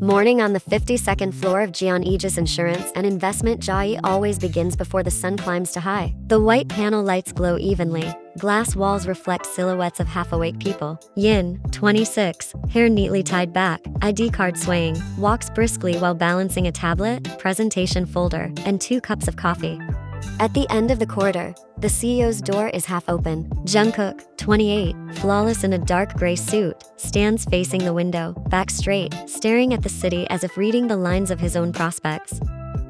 Morning on the 52nd floor of Jeon Aegis Insurance and Investment. Jai always begins before the sun climbs to high. The white panel lights glow evenly. Glass walls reflect silhouettes of half-awake people. Yin, 26, hair neatly tied back, ID card swaying, walks briskly while balancing a tablet, presentation folder, and 2 cups of coffee. At the end of the corridor, the CEO's door is half open. Jungkook, 28, flawless in a dark gray suit, stands facing the window, back straight, staring at the city as if reading the lines of his own prospects.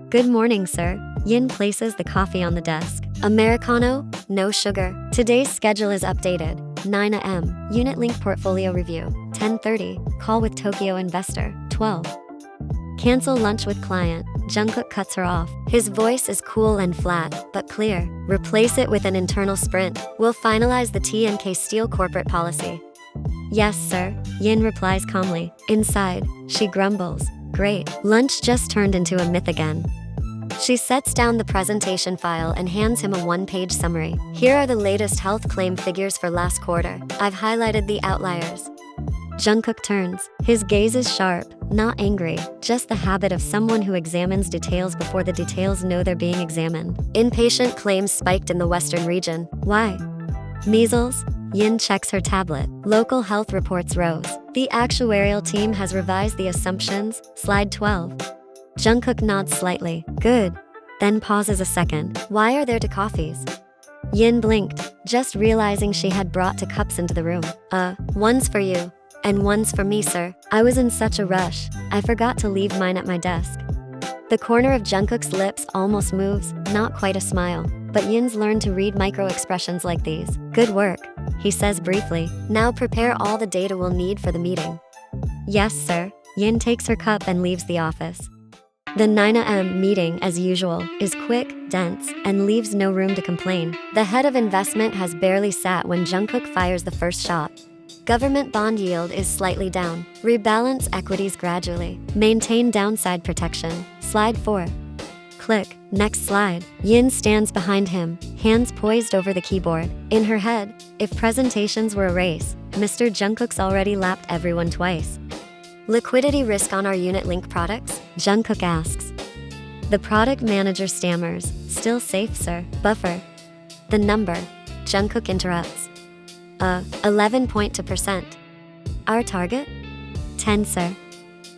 Good morning, sir. Yin places the coffee on the desk. Americano, no sugar. Today's schedule is updated. 9 a.m. Unit link portfolio review. 10:30. Call with Tokyo investor. 12. Cancel lunch with client. Jungkook cuts her off. His voice is cool and flat, but clear. Replace it with an internal sprint. We'll finalize the T&K Steel corporate policy. Yes, sir. Yin replies calmly. Inside, she grumbles. Great. Lunch just turned into a myth again. She sets down the presentation file and hands him a 1-page summary. Here are the latest health claim figures for last quarter. I've highlighted the outliers. Jungkook turns. His gaze is sharp, not angry, just the habit of someone who examines details before the details know they're being examined. Inpatient claims spiked in the western region. Why? Measles? Yin checks her tablet. Local health reports rose. The actuarial team has revised the assumptions. Slide 12. Jungkook nods slightly. Good. Then pauses a second. Why are there 2 coffees? Yin blinked, just realizing she had brought 2 cups into the room. One's for you. And one's for me, sir. I was in such a rush, I forgot to leave mine at my desk. The corner of Jungkook's lips almost moves, not quite a smile. But Yin's learned to read micro-expressions like these. Good work, he says briefly. Now prepare all the data we'll need for the meeting. Yes, sir. Yin takes her cup and leaves the office. The 9 a.m. meeting, as usual, is quick, dense, and leaves no room to complain. The head of investment has barely sat when Jungkook fires the first shot. Government bond yield is slightly down. Rebalance equities gradually. Maintain downside protection. Slide 4. Click. Next slide. Yin stands behind him, hands poised over the keyboard. In her head, if presentations were a race, Mr. Jungkook's already lapped everyone twice. Liquidity risk on our unit-link products? Jungkook asks. The product manager stammers. Still safe, sir. Buffer. The number. Jungkook interrupts. 11.2%. Our target? 10, sir.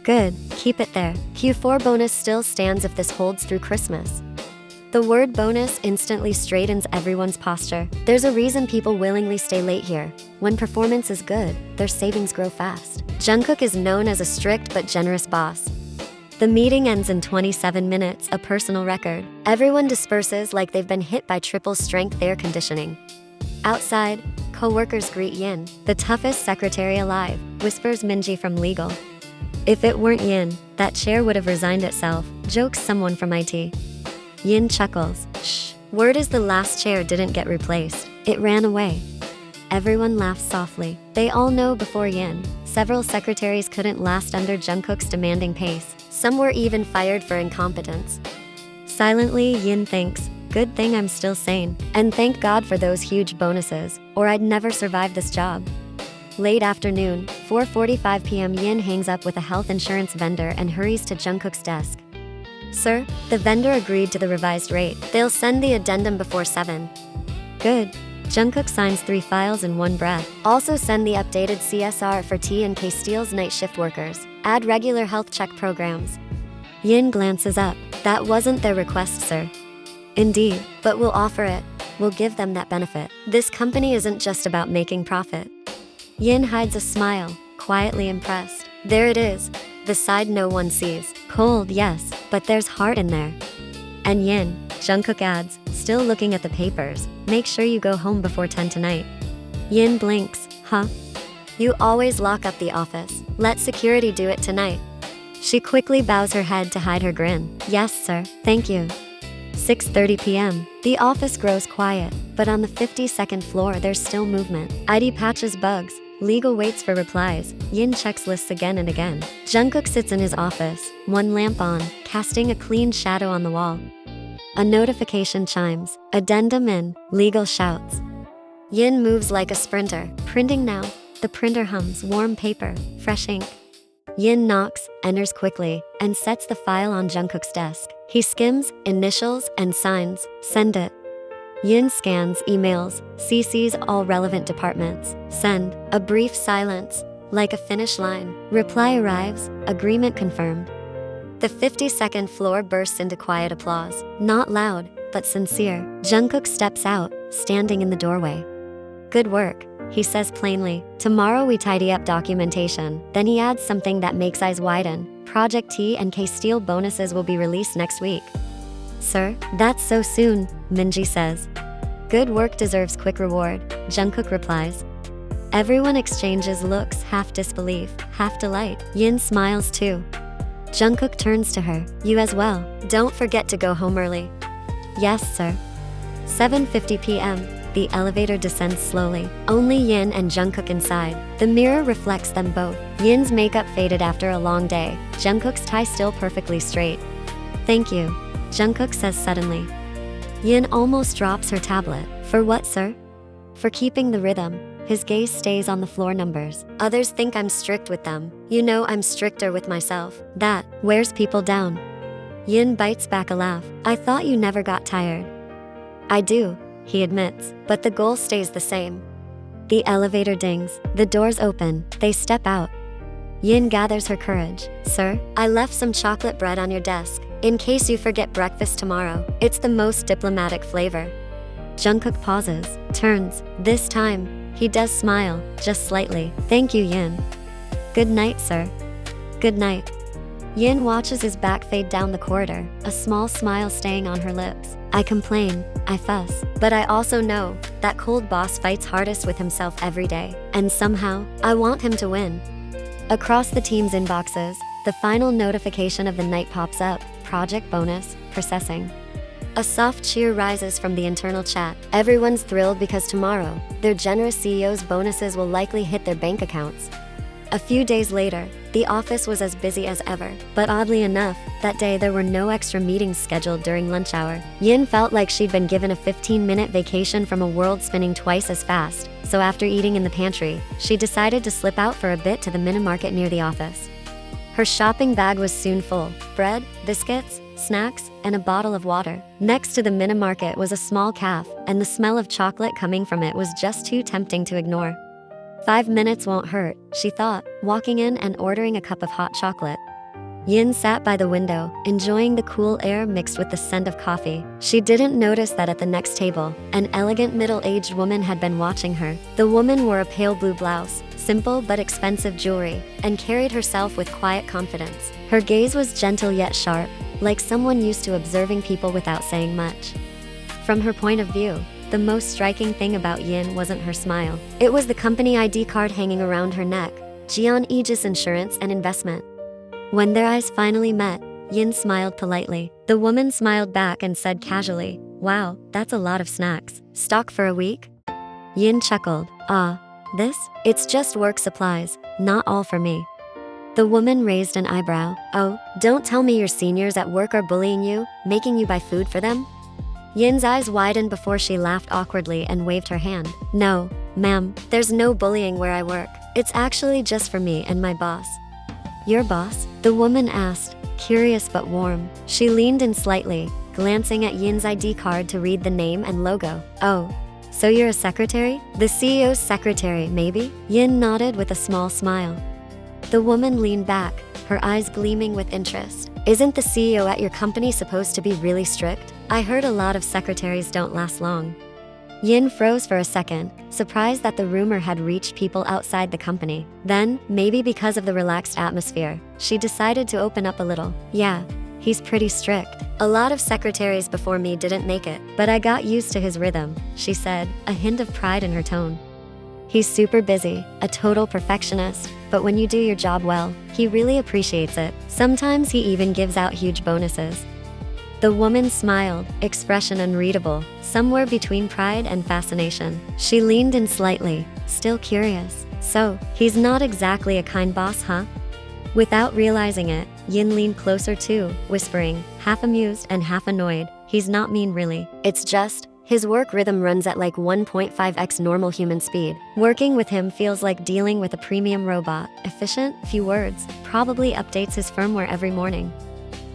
Good, keep it there. Q4 bonus still stands if this holds through Christmas. The word bonus instantly straightens everyone's posture. There's a reason people willingly stay late here. When performance is good, their savings grow fast. Jungkook is known as a strict but generous boss. The meeting ends in 27 minutes, a personal record. Everyone disperses like they've been hit by triple-strength air conditioning. Outside, co-workers greet Yin. The toughest secretary alive, whispers Minji from legal. If it weren't Yin, that chair would have resigned itself, jokes someone from IT. Yin chuckles. Shh. Word is the last chair didn't get replaced. It ran away. Everyone laughs softly. They all know before Yin, several secretaries couldn't last under Jungkook's demanding pace. Some were even fired for incompetence. Silently, Yin thinks, good thing I'm still sane. And thank God for those huge bonuses, or I'd never survive this job. Late afternoon, 4:45 p.m. Yin hangs up with a health insurance vendor and hurries to Jungkook's desk. Sir, the vendor agreed to the revised rate. They'll send the addendum before 7. Good. Jungkook signs 3 files in one breath. Also send the updated CSR for T&K Steel's night shift workers. Add regular health check programs. Yin glances up. That wasn't their request, sir. Indeed, but we'll offer it. We'll give them that benefit. This company isn't just about making profit. Yin hides a smile, quietly impressed. There it is, the side no one sees. Cold, yes, but there's heart in there. And Yin, Jungkook adds, still looking at the papers, make sure you go home before 10 tonight. Yin blinks. Huh? You always lock up the office. Let security do it tonight. She quickly bows her head to hide her grin. Yes, sir. Thank you. 6:30 p.m. The office grows quiet, but on the 52nd floor there's still movement. ID patches bugs. Legal waits for replies. Yin checks lists again and again. Jungkook sits in his office, one lamp on, casting a clean shadow on the wall. A notification chimes. Addendum in. Legal shouts. Yin moves like a sprinter. Printing now. The printer hums. Warm paper. Fresh ink. Yin knocks, enters quickly, and sets the file on Jungkook's desk. He skims, initials, and signs, send it. Yin scans emails, CCs all relevant departments, send. A brief silence, like a finish line. Reply arrives, agreement confirmed. The 52nd floor bursts into quiet applause. Not loud, but sincere. Jungkook steps out, standing in the doorway. Good work, he says plainly. Tomorrow we tidy up documentation. Then he adds something that makes eyes widen. Project T and K Steel bonuses will be released next week. Sir, that's so soon, Minji says. Good work deserves quick reward, Jungkook replies. Everyone exchanges looks, half disbelief, half delight. Yin smiles too. Jungkook turns to her. You as well. Don't forget to go home early. Yes, sir. 7:50 p.m. The elevator descends slowly. Only Yin and Jungkook inside. The mirror reflects them both. Yin's makeup faded after a long day. Jungkook's tie still perfectly straight. Thank you, Jungkook says suddenly. Yin almost drops her tablet. For what, sir? For keeping the rhythm. His gaze stays on the floor numbers. Others think I'm strict with them. You know I'm stricter with myself. That wears people down. Yin bites back a laugh. I thought you never got tired. I do, he admits, but the goal stays the same. The elevator dings. The doors open. They step out. Yin gathers her courage. Sir, I left some chocolate bread on your desk, in case you forget breakfast tomorrow. It's the most diplomatic flavor. Jungkook pauses, turns. This time, he does smile, just slightly. Thank you, Yin. Good night, sir. Good night. Yin watches his back fade down the corridor, a small smile staying on her lips. I complain, I fuss, but I also know that cold boss fights hardest with himself every day, and somehow, I want him to win. Across the team's inboxes, the final notification of the night pops up, project bonus, processing. A soft cheer rises from the internal chat. Everyone's thrilled because tomorrow, their generous CEO's bonuses will likely hit their bank accounts. A few days later, the office was as busy as ever, but oddly enough, that day there were no extra meetings scheduled during lunch hour. Yin felt like she'd been given a 15-minute vacation from a world spinning twice as fast, so after eating in the pantry, she decided to slip out for a bit to the mini-market near the office. Her shopping bag was soon full: bread, biscuits, snacks, and a bottle of water. Next to the mini-market was a small cafe, and the smell of chocolate coming from it was just too tempting to ignore. 5 minutes won't hurt, she thought, walking in and ordering a cup of hot chocolate. Yin sat by the window, enjoying the cool air mixed with the scent of coffee. She didn't notice that at the next table, an elegant middle-aged woman had been watching her. The woman wore a pale blue blouse, simple but expensive jewelry, and carried herself with quiet confidence. Her gaze was gentle yet sharp, like someone used to observing people without saying much. From her point of view, the most striking thing about Yin wasn't her smile. It was the company ID card hanging around her neck, Jeon Aegis Insurance and Investment. When their eyes finally met, Yin smiled politely. The woman smiled back and said casually, Wow, that's a lot of snacks. Stock for a week? Yin chuckled. This? It's just work supplies, not all for me. The woman raised an eyebrow. Oh, don't tell me your seniors at work are bullying you, making you buy food for them? Yin's eyes widened before she laughed awkwardly and waved her hand. No, ma'am, there's no bullying where I work. It's actually just for me and my boss. Your boss? The woman asked, curious but warm. She leaned in slightly, glancing at Yin's ID card to read the name and logo. Oh, so you're a secretary? The CEO's secretary, maybe? Yin nodded with a small smile. The woman leaned back, her eyes gleaming with interest. Isn't the CEO at your company supposed to be really strict? I heard a lot of secretaries don't last long. Yin froze for a second, surprised that the rumor had reached people outside the company. Then, maybe because of the relaxed atmosphere, she decided to open up a little. Yeah, he's pretty strict. A lot of secretaries before me didn't make it, but I got used to his rhythm, she said, a hint of pride in her tone. He's super busy, a total perfectionist, but when you do your job well, he really appreciates it. Sometimes he even gives out huge bonuses. The woman smiled, expression unreadable, somewhere between pride and fascination. She leaned in slightly, still curious. So, he's not exactly a kind boss, huh? Without realizing it, Yin leaned closer too, whispering, half amused and half annoyed. He's not mean really. It's just, His work rhythm runs at like 1.5x normal human speed. Working with him feels like dealing with a premium robot. Efficient, few words, probably updates his firmware every morning.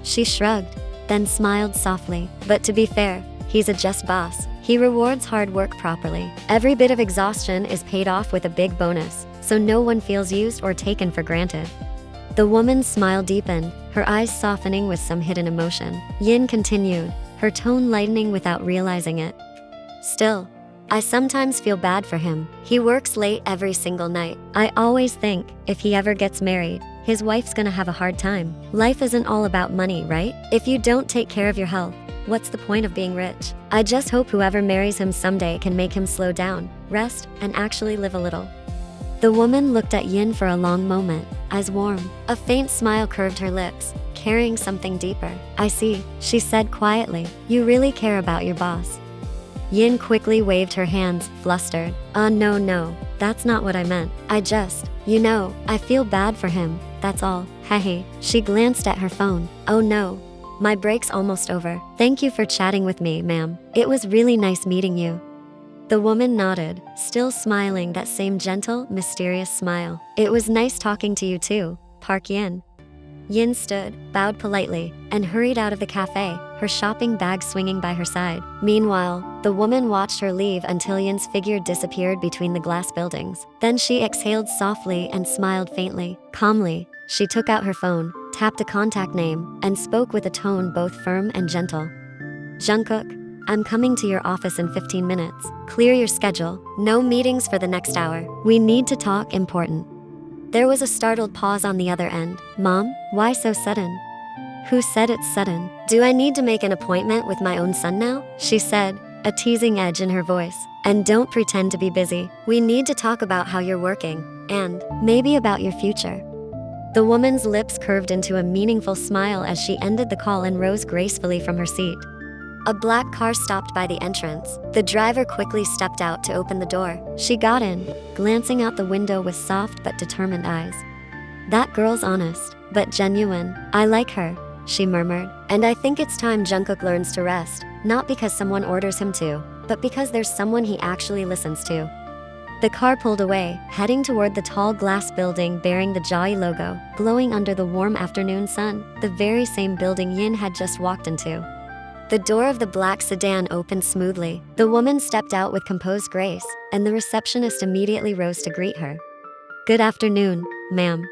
She shrugged, then smiled softly. But to be fair, he's a just boss. He rewards hard work properly. Every bit of exhaustion is paid off with a big bonus, so no one feels used or taken for granted. The woman's smile deepened, her eyes softening with some hidden emotion. Yin continued, her tone lightening without realizing it. Still, I sometimes feel bad for him. He works late every single night. I always think, if he ever gets married, his wife's gonna have a hard time. Life isn't all about money, right? If you don't take care of your health, what's the point of being rich? I just hope whoever marries him someday can make him slow down, rest, and actually live a little. The woman looked at Yin for a long moment, eyes warm. A faint smile curved her lips, carrying something deeper. I see, she said quietly. You really care about your boss. Yin quickly waved her hands, flustered. No, that's not what I meant. I feel bad for him, that's all. Hey. She glanced at her phone. Oh no, my break's almost over. Thank you for chatting with me, ma'am. It was really nice meeting you. The woman nodded, still smiling that same gentle, mysterious smile. It was nice talking to you too, Park Yin. Yin stood, bowed politely, and hurried out of the cafe, her shopping bag swinging by her side. Meanwhile, the woman watched her leave until Yin's figure disappeared between the glass buildings. Then she exhaled softly and smiled faintly. Calmly, she took out her phone, tapped a contact name, and spoke with a tone both firm and gentle. Jungkook, I'm coming to your office in 15 minutes. Clear your schedule. No meetings for the next hour. We need to talk important. There was a startled pause on the other end. Mom, why so sudden? Who said it's sudden? Do I need to make an appointment with my own son now? She said, a teasing edge in her voice. And don't pretend to be busy. We need to talk about how you're working, and maybe about your future. The woman's lips curved into a meaningful smile as she ended the call and rose gracefully from her seat. A black car stopped by the entrance. The driver quickly stepped out to open the door. She got in, glancing out the window with soft but determined eyes. That girl's honest, but genuine. I like her, she murmured. And I think it's time Jungkook learns to rest, not because someone orders him to, but because there's someone he actually listens to. The car pulled away, heading toward the tall glass building bearing the Jai logo, glowing under the warm afternoon sun, the very same building Yin had just walked into. The door of the black sedan opened smoothly. The woman stepped out with composed grace, and the receptionist immediately rose to greet her. Good afternoon, ma'am.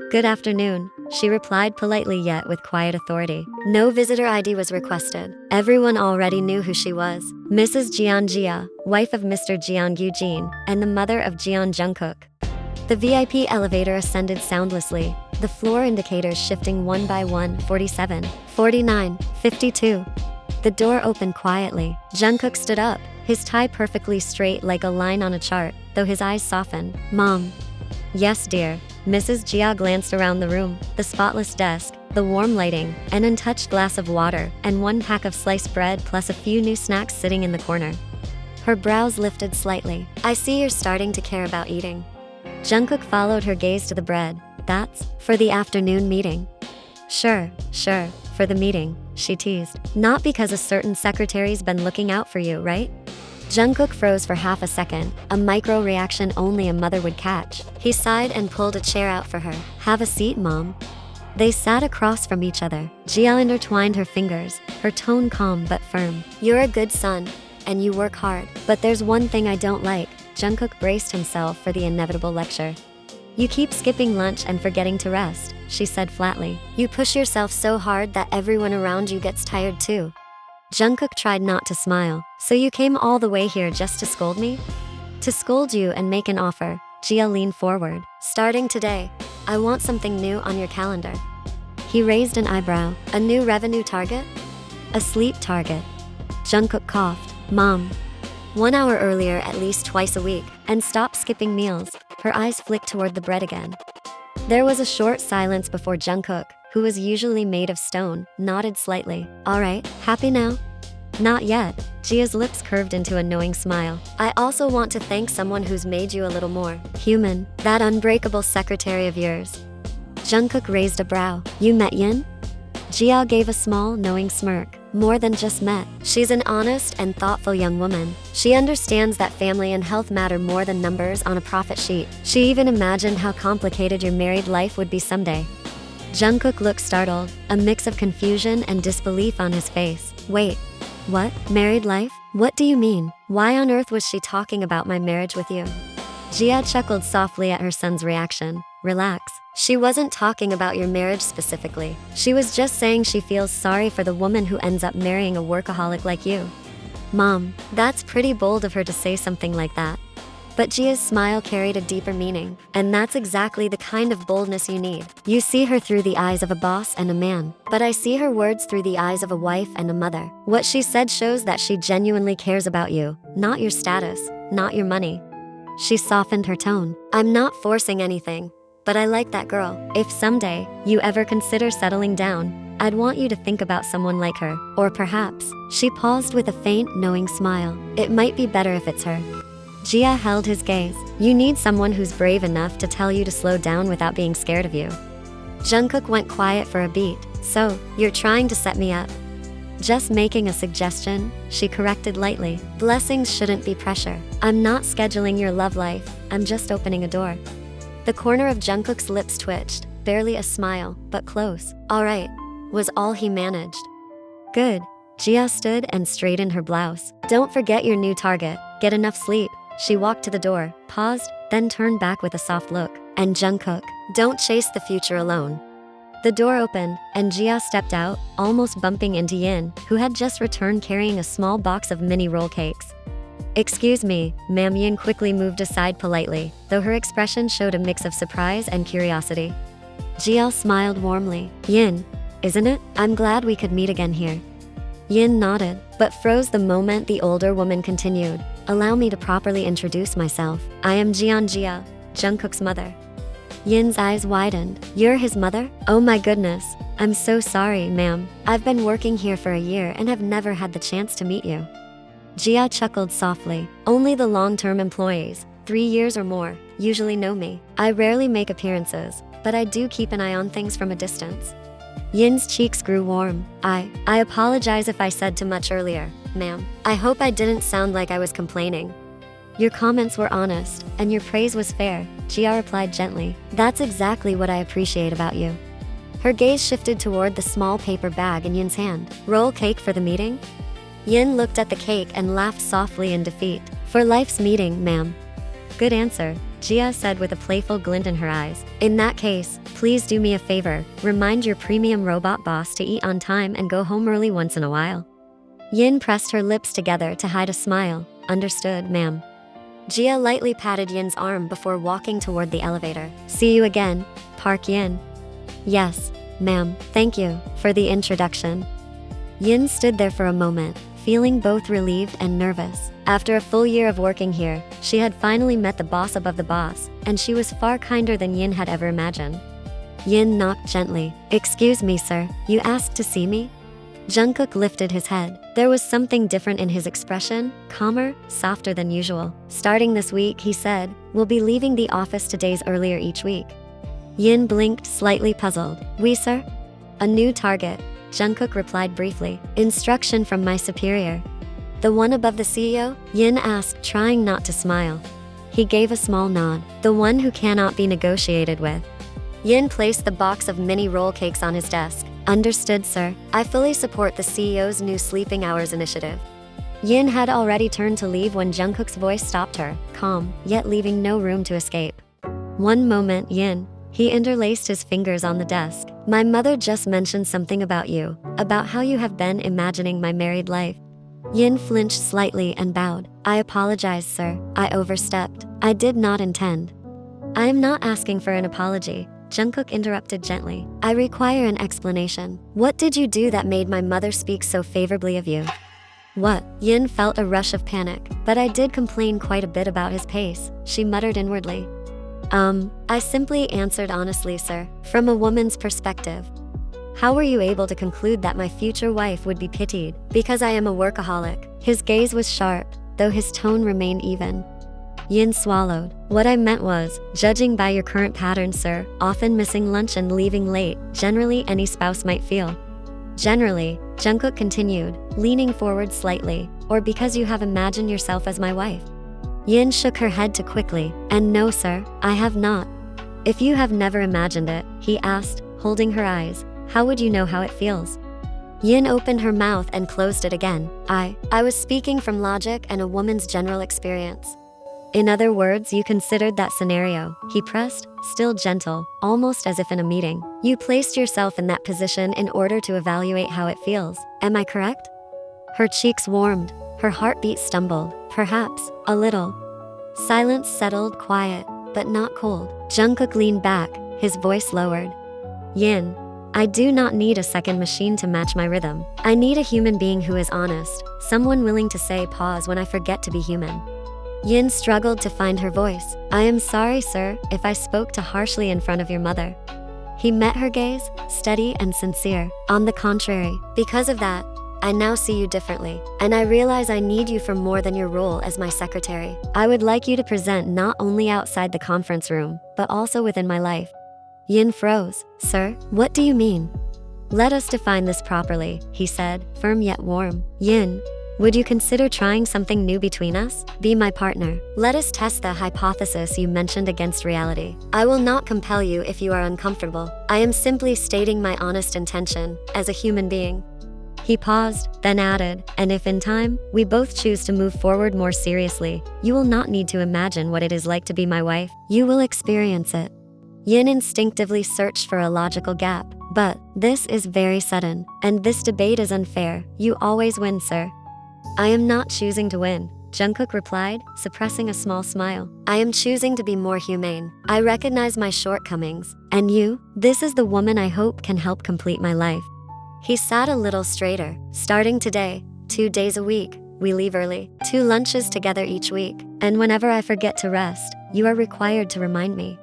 Good afternoon, she replied politely yet with quiet authority. No visitor ID was requested. Everyone already knew who she was. Mrs. Jeon Jia, wife of Mr. Jeon Eugene, and the mother of Jeon Jungkook. The VIP elevator ascended soundlessly, the floor indicators shifting one by one, 47, 49, 52. The door opened quietly. Jungkook stood up, his tie perfectly straight like a line on a chart, though his eyes softened. Mom. Yes, dear. Mrs. Jia glanced around the room, the spotless desk, the warm lighting, an untouched glass of water, and one pack of sliced bread plus a few new snacks sitting in the corner. Her brows lifted slightly. I see you're starting to care about eating. Jungkook followed her gaze to the bread. That's for the afternoon meeting. Sure, for the meeting, she teased. Not because a certain secretary's been looking out for you, right? Jungkook froze for half a second, a micro reaction only a mother would catch. He sighed and pulled a chair out for her. Have a seat, Mom. They sat across from each other. Jia intertwined her fingers, her tone calm but firm. You're a good son, and you work hard. But there's one thing I don't like. Jungkook braced himself for the inevitable lecture. You keep skipping lunch and forgetting to rest, she said flatly. You push yourself so hard that everyone around you gets tired too. Jungkook tried not to smile. So you came all the way here just to scold me? To scold you and make an offer. Jia leaned forward. Starting today, I want something new on your calendar. He raised an eyebrow. A new revenue target? A sleep target. Jungkook coughed. Mom. 1 hour earlier at least twice a week, and stop skipping meals. Her eyes flicked toward the bread again. There was a short silence before Jungkook, who was usually made of stone, nodded slightly. All right, happy now? Not yet. Jia's lips curved into a knowing smile. I also want to thank someone who's made you a little more human. That unbreakable secretary of yours. Jungkook raised a brow. You met Yin? Jia gave a small, knowing smirk. more than just met. She's an honest and thoughtful young woman. She understands that family and health matter more than numbers on a profit sheet. She even imagined how complicated your married life would be someday. Jungkook looked startled, a mix of confusion and disbelief on his face. Wait, what? Married life? What do you mean? Why on earth was she talking about my marriage with you? Jia chuckled softly at her son's reaction. Relax. She wasn't talking about your marriage specifically. She was just saying she feels sorry for the woman who ends up marrying a workaholic like you. Mom, that's pretty bold of her to say something like that. But Jia's smile carried a deeper meaning, and that's exactly the kind of boldness you need. You see her through the eyes of a boss and a man, but I see her words through the eyes of a wife and a mother. What she said shows that she genuinely cares about you, not your status, not your money. She softened her tone. I'm not forcing anything, but I like that girl. If someday you ever consider settling down, I'd want you to think about someone like her. Or perhaps, she paused with a faint, knowing smile. It might be better if it's her. Jia held his gaze. You need someone who's brave enough to tell you to slow down without being scared of you. Jungkook went quiet for a beat. So, you're trying to set me up? Just making a suggestion, she corrected lightly. Blessings shouldn't be pressure. I'm not scheduling your love life, I'm just opening a door. The corner of Jungkook's lips twitched, barely a smile, but close. Alright, was all he managed. Good. Jia stood and straightened her blouse. Don't forget your new target. Get enough sleep. She walked to the door, paused, then turned back with a soft look. And Jungkook, don't chase the future alone. The door opened, and Jia stepped out, almost bumping into Yin, who had just returned carrying a small box of mini roll cakes. Excuse me, ma'am. Yin quickly moved aside politely, though her expression showed a mix of surprise and curiosity. Jia smiled warmly. Yin, isn't it? I'm glad we could meet again here. Yin nodded, but froze the moment the older woman continued. Allow me to properly introduce myself. I am Jia, Jungkook's mother. Yin's eyes widened. You're his mother? Oh my goodness. I'm so sorry, ma'am. I've been working here for a year and have never had the chance to meet you. Jia chuckled softly. Only the long-term employees, 3 years or more, usually know me. I rarely make appearances, but I do keep an eye on things from a distance. Yin's cheeks grew warm. I apologize if I said too much earlier, ma'am. I hope I didn't sound like I was complaining. Your comments were honest, and your praise was fair, Jia replied gently. That's exactly what I appreciate about you. Her gaze shifted toward the small paper bag in Yin's hand. Roll cake for the meeting? Yin looked at the cake and laughed softly in defeat. For life's meeting, ma'am. Good answer, Jia said with a playful glint in her eyes. In that case, please do me a favor, remind your premium robot boss to eat on time and go home early once in a while. Yin pressed her lips together to hide a smile. Understood, ma'am. Jia lightly patted Yin's arm before walking toward the elevator. See you again, Park Yin. Yes, ma'am. Thank you for the introduction. Yin stood there for a moment, feeling both relieved and nervous. After a full year of working here, she had finally met the boss above the boss, and she was far kinder than Yin had ever imagined. Yin knocked gently. Excuse me, sir, you asked to see me? Jungkook lifted his head. There was something different in his expression, calmer, softer than usual. Starting this week, he said, we'll be leaving the office 2 days earlier each week. Yin blinked, slightly puzzled. We, sir? A new target, Jungkook replied briefly. Instruction from my superior. The one above the CEO? Yin asked, trying not to smile. He gave a small nod. The one who cannot be negotiated with. Yin placed the box of mini roll cakes on his desk. Understood, sir. I fully support the CEO's new sleeping hours initiative. Yin had already turned to leave when Jungkook's voice stopped her, calm, yet leaving no room to escape. One moment, Yin. He interlaced his fingers on the desk. My mother just mentioned something about you, about how you have been imagining my married life. Yin flinched slightly and bowed. I apologize, sir. I overstepped. I did not intend. I am not asking for an apology, Jungkook interrupted gently. I require an explanation. What did you do that made my mother speak so favorably of you? What? Yin felt a rush of panic, but I did complain quite a bit about his pace, she muttered inwardly. I simply answered honestly, sir, from a woman's perspective. How were you able to conclude that my future wife would be pitied? Because I am a workaholic. His gaze was sharp, though his tone remained even. Yin swallowed. What I meant was, judging by your current pattern, sir, often missing lunch and leaving late, generally any spouse might feel. Generally, Jungkook continued, leaning forward slightly, or because you have imagined yourself as my wife? Yin shook her head too quickly, and no sir, I have not. If you have never imagined it, he asked, holding her eyes, how would you know how it feels? Yin opened her mouth and closed it again. I was speaking from logic and a woman's general experience. In other words, you considered that scenario, he pressed, still gentle, almost as if in a meeting. You placed yourself in that position in order to evaluate how it feels. Am I correct? Her cheeks warmed, her heartbeat stumbled, perhaps, a little. Silence settled, quiet, but not cold. Jungkook leaned back, his voice lowered. Yin, I do not need a second machine to match my rhythm. I need a human being who is honest, someone willing to say pause when I forget to be human. Yin struggled to find her voice. I am sorry, sir, if I spoke too harshly in front of your mother. He met her gaze, steady and sincere. On the contrary, because of that, I now see you differently, and I realize I need you for more than your role as my secretary. I would like you to present not only outside the conference room, but also within my life. Yin froze. Sir, what do you mean? Let us define this properly, he said, firm yet warm. Yin, would you consider trying something new between us? Be my partner. Let us test the hypothesis you mentioned against reality. I will not compel you if you are uncomfortable. I am simply stating my honest intention, as a human being. He paused, then added, and if in time, we both choose to move forward more seriously, you will not need to imagine what it is like to be my wife. You will experience it. Yin instinctively searched for a logical gap. But this is very sudden, and this debate is unfair. You always win, sir. I am not choosing to win, Jungkook replied, suppressing a small smile. I am choosing to be more humane. I recognize my shortcomings. And you? This is the woman I hope can help complete my life. He sat a little straighter. Starting today, 2 days a week, we leave early. 2 lunches together each week. And whenever I forget to rest, you are required to remind me.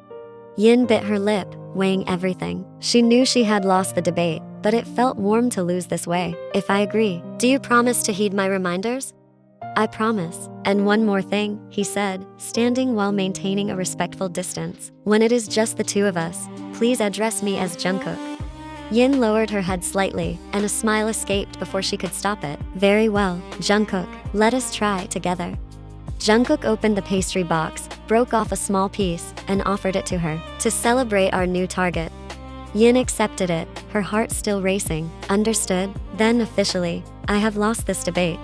Yin bit her lip, weighing everything. She knew she had lost the debate, but it felt warm to lose this way. If I agree, do you promise to heed my reminders? I promise. And one more thing, he said, standing while maintaining a respectful distance. When it is just the 2 of us, please address me as Jungkook. Yin lowered her head slightly, and a smile escaped before she could stop it. Very well, Jungkook, let us try together. Jungkook opened the pastry box, broke off a small piece, and offered it to her. To celebrate our new target. Yin accepted it, her heart still racing. Understood? Then officially, I have lost this debate.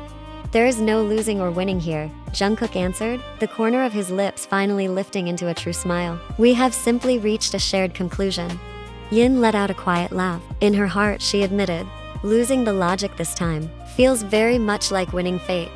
There is no losing or winning here, Jungkook answered, the corner of his lips finally lifting into a true smile. We have simply reached a shared conclusion. Yin let out a quiet laugh. In her heart, she admitted, losing the logic this time feels very much like winning fate.